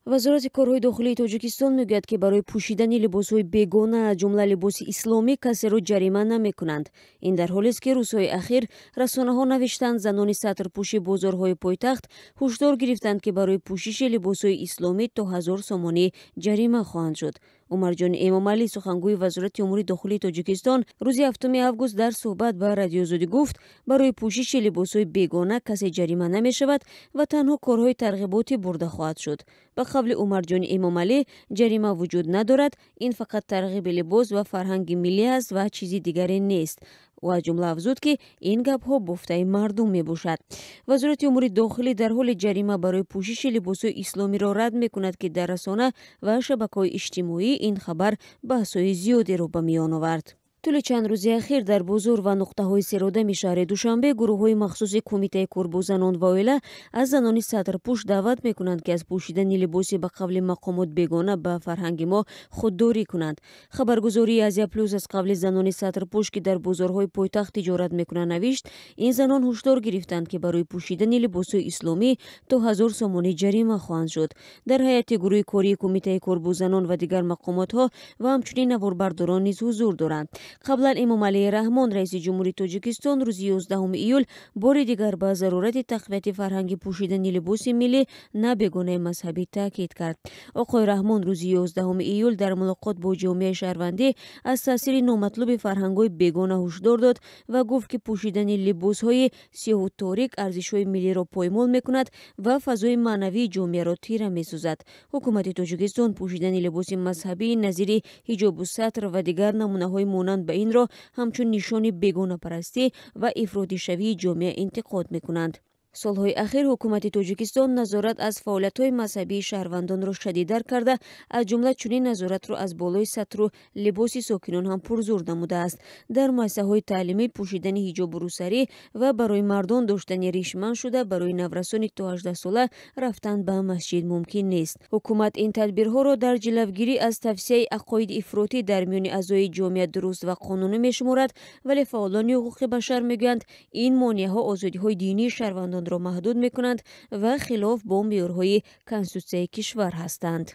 вазорати корҳои дохилии Тоҷикистон мегӯяд, ки барои пӯшидани либосҳои бегона аз ҷумла либоси исломӣ касеро ҷарима намекунанд. Ин дар ҳолест, ки рӯзҳои ахир расонаҳо навиштанд, занони сатрпӯши бозорҳои пойтахт ҳушдор гирифтанд, ки барои пӯшиши либосҳои исломӣ то 1000 сомонӣ ҷарима хоҳанд шуд. Умарҷони Эмомалӣ, сухангӯи вазорати умури дохилии Тоҷикистон, рӯзи 7 август дар суҳбат ба Радиозодӣ гуфт, барои пӯшиши либосҳои бегона касе ҷарима намешавад ва танҳо корҳои тарғиботӣ бурда хоҳад шуд. ба қавли Умарҷони Эмомалӣ, ҷарима вуҷуд надорад, ин фақат тарғиби либос ва фарҳанги миллӣ аст ва чизи дигаре нест. ӯ аз ҷумла афзуд, ки ин гапҳо бофтаи мардум мебошад. вазорати умури дохилӣ дар ҳоли ҷарима барои пӯшиши либосҳои исломиро рад мекунад, ки дар расона ва шабакаҳои иҷтимоӣ ин хабар баҳсҳои зиёдеро ба миён овард. тӯли чанд рӯзи ахир дар бозор ва нуқтаҳои серодами шаҳри Душанбе гурӯҳҳои махсуси Кумитаи корбу занон ва оила аз занони сатрпӯш даъват мекунанд, ки аз пӯшидани либоси ба қавли мақомот бегона ба фарҳанги мо худдорӣ кунанд. Хабаргузории Азия Плюс аз қавли занони сатрпӯш, ки дар бозорҳои пойтахт тиҷорат мекунанд, навишт, ин занон ҳушдор гирифтанд, ки барои пӯшидани либосҳои исломӣ то 1000 сомонӣ ҷарима хоҳанд шуд. дар ҳайати гурӯҳи кории Кумитаи корбу занон ва дигар мақомотҳо ва ҳамчунин наворбардорон низ ҳузур доранд. қаблан Эмомалии Раҳмон, раиси ҷумҳури Тоҷикистон, рӯзи 11 июл бори дигар ба зарурати тақвияти фарҳанги пӯшидани либоси миллӣ на бегонаи мазҳабӣ таъкид кард. оқои Раҳмон рӯзи 11 июл дар мулоқот бо ҷомеаи шаҳрвандӣ аз таъсири номатлуби фарҳангҳои бегона ҳушдор дод ва гуфт, ки пӯшидани либосҳои сиёҳу торик арзишҳои миллиро поймол мекунад ва фазои маънавии ҷомеаро тира месозад. ҳукумати Тоҷикистон пӯшидани либоси мазҳабӣ назири ҳиҷобу сатр ва дигар намунаҳои монанд ба инро ҳамчун нишони бегонапарастӣ ва ифродишавии ҷомеа интиқод мекунанд. солҳои ахир ҳукумати Тоҷикистон назорат аз фаъолиятҳои мазҳабии шаҳрвандонро шадидтар карда, аз ҷумла чунин назоратро аз болои сатру либоси сокинон ҳам пурзур намудааст. дар муассисаҳои таълимӣ пӯшидани ҳиҷобу рӯсарӣ ва барои мардон доштани ришман шуда барои наврасони то 18 сола рафтан ба масҷид мумкин нест. ҳукумат ин тадбирҳоро дар ҷилавгирӣ аз тавсияи ақоиди ифротӣ дар миёни аъзои ҷомеа дуруст ва қонунӣ мешуморад, вале фаъолони ҳуқуқи башар мегӯянд, ин монеаҳо озодиҳои динии шаҳрвандонро маҳдуд мекунанд ва хилоф бо меёрҳои конститутсияи кишвар ҳастанд.